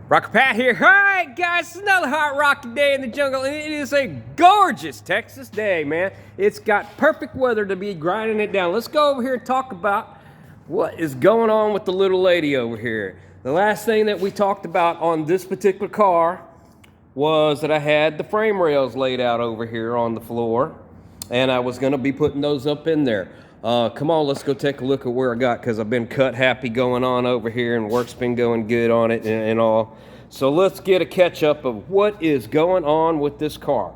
Rocker Pat here. Alright guys, it's another hot rocky day in the jungle, and it is a gorgeous Texas day, man. It's got perfect weather to be grinding it down. Let's go over here and talk about what is going on with the little lady over here. The last thing that we talked about on this particular car was that I had the frame rails laid out over here on the floor, and I was going to be putting those up in there. Come on, let's go take a look at where I got, because I've been cut happy going on over here, and work's been going good on it and all. So let's get a catch up of what is going on with this car.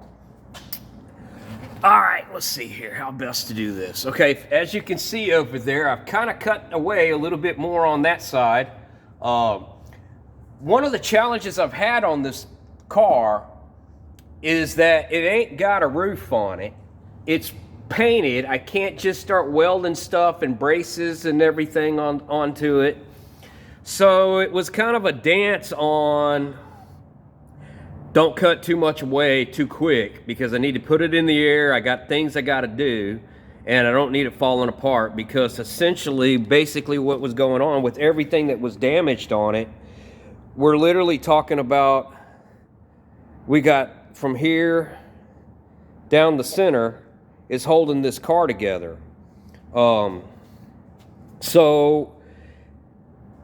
All right, let's see here how best to do this. Okay, as you can see over there, I've kind of cut away a little bit more on that side. One of the challenges I've had on this car is that it ain't got a roof on it. It's painted. I can't just start welding stuff and braces and everything onto it. So it was kind of a dance on don't cut too much away too quick, because I need to put it in the air. I got things I got to do, and I don't need it falling apart, because essentially basically what was going on with everything that was damaged on it, we're literally talking about, we got from here down the center is holding this car together. So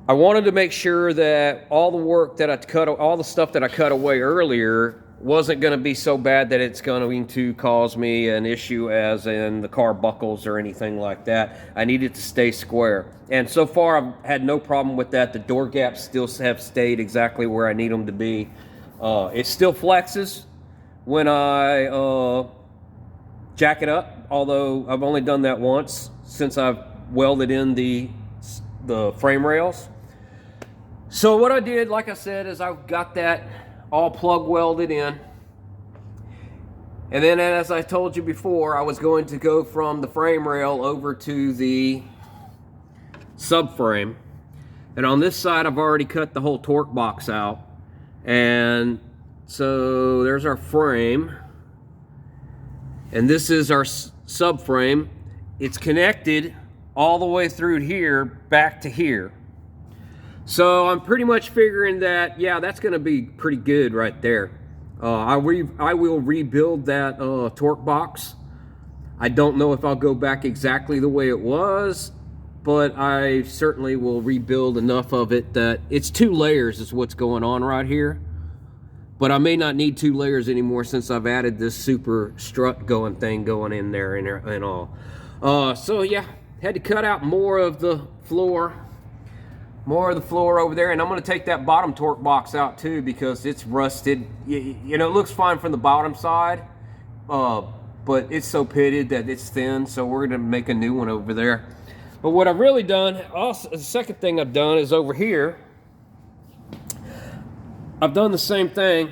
I wanted to make sure that all the work that all the stuff that I cut away earlier wasn't going to be so bad that it's going to cause me an issue as in the car buckles or anything like that. I needed to stay square. And so far I've had no problem with that. The door gaps still have stayed exactly where I need them to be. It still flexes when I jack it up, although I've only done that once since I've welded in the frame rails. So what I did, like I said, is I got that all plug welded in, and then as I told you before, I was going to go from the frame rail over to the subframe. And on this side I've already cut the whole torque box out, and so there's our frame. And this is our subframe. It's connected all the way through here back to here. So I'm pretty much figuring that, yeah, that's going to be pretty good right there. I will rebuild that torque box. I don't know if I'll go back exactly the way it was, but I certainly will rebuild enough of it that it's 2 layers is what's going on right here. But I may not need 2 layers anymore since I've added this super strut going in there and all. So yeah, had to cut out more of the floor over there, and I'm going to take that bottom torque box out too, because it's rusted. You know, it looks fine from the bottom side, but it's so pitted that it's thin, so we're going to make a new one over there. But what I've really done, also the second thing I've done is over here, I've done the same thing.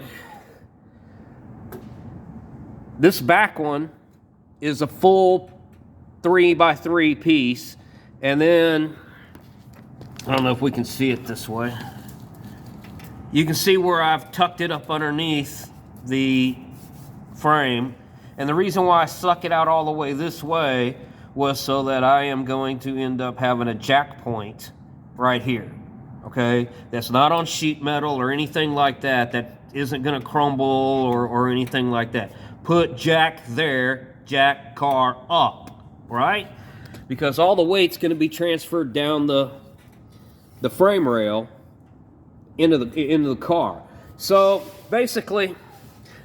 This back one is a full 3x3 piece, and then I don't know if we can see it this way. You can see where I've tucked it up underneath the frame, and the reason why I stuck it out all the way this way was so that I am going to end up having a jack point right here. Okay, that's not on sheet metal or anything like that. That isn't going to crumble or anything like that. Put jack there, jack car up, right? Because all the weight's going to be transferred down the frame rail into the car. So basically,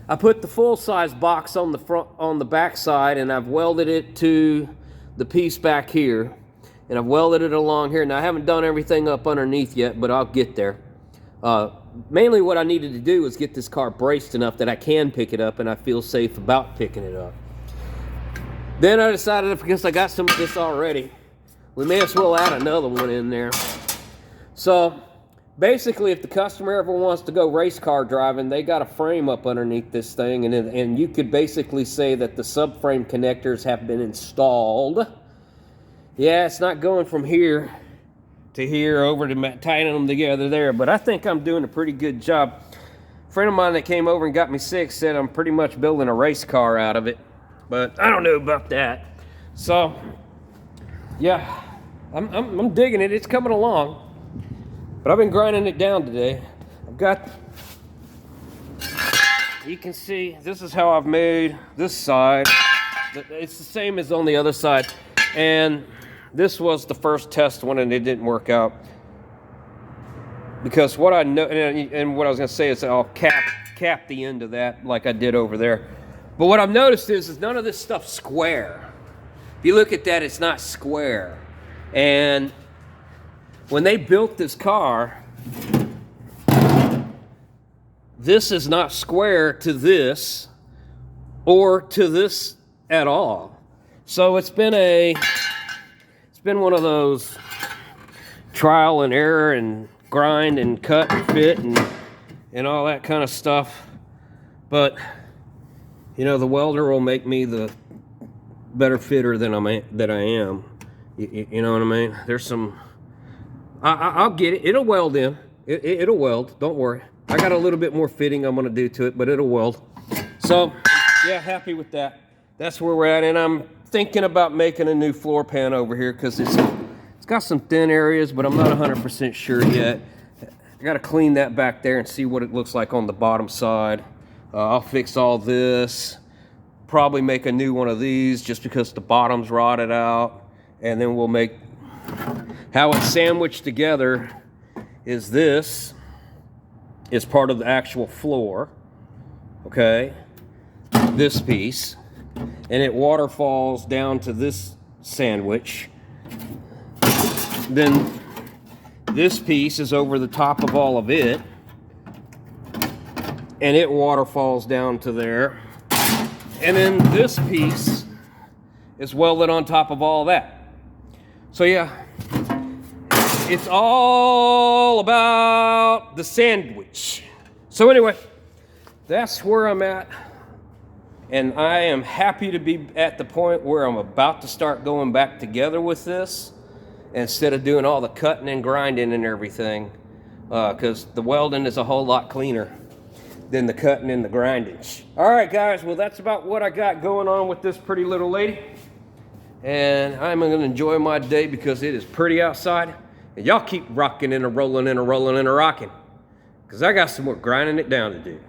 I put the full size box on the back side, and I've welded it to the piece back here. And I've welded it along here. Now, I haven't done everything up underneath yet, but I'll get there. Mainly what I needed to do was get this car braced enough that I can pick it up, and I feel safe about picking it up. Then I decided, because I got some of this already, we may as well add another one in there. So basically, if the customer ever wants to go race car driving, they got a frame up underneath this thing, and you could basically say that the subframe connectors have been installed. Yeah, it's not going from here to here over to tightening them together there, but I think I'm doing a pretty good job. A friend of mine that came over and got me 6 said I'm pretty much building a race car out of it, but I don't know about that. So yeah, I'm digging it. It's coming along, but I've been grinding it down today. I've got, you can see, this is how I've made this side. It's the same as on the other side. And this was the first test one and it didn't work out. Because what I know, and what I was gonna say is I'll cap the end of that like I did over there. But what I've noticed is none of this stuff's square. If you look at that, it's not square. And when they built this car, this is not square to this or to this at all. So it's been one of those trial and error and grind and cut and fit and all that kind of stuff. But you know, the welder will make me the better fitter than I am. You know what I mean? There's some, I'll get it. It'll weld in. It'll weld. Don't worry. I got a little bit more fitting I'm going to do to it, but it'll weld. So, yeah, happy with that. That's where we're at. And I'm thinking about making a new floor pan over here because it's got some thin areas, but I'm not 100% sure yet. I got to clean that back there and see what it looks like on the bottom side. I'll fix all this. Probably make a new one of these just because the bottom's rotted out. And then we'll make, how it's sandwiched together is this is part of the actual floor, okay? This piece, and it waterfalls down to this sandwich. Then this piece is over the top of all of it, and it waterfalls down to there. And then this piece is welded on top of all that. So yeah, it's all about the sandwich. So anyway, that's where I'm at. And I am happy to be at the point where I'm about to start going back together with this instead of doing all the cutting and grinding and everything. Because the welding is a whole lot cleaner than the cutting and the grinding. All right, guys, well, that's about what I got going on with this pretty little lady. And I'm going to enjoy my day because it is pretty outside. And y'all keep rocking and a rolling and a rolling and a rocking. Because I got some more grinding it down to do.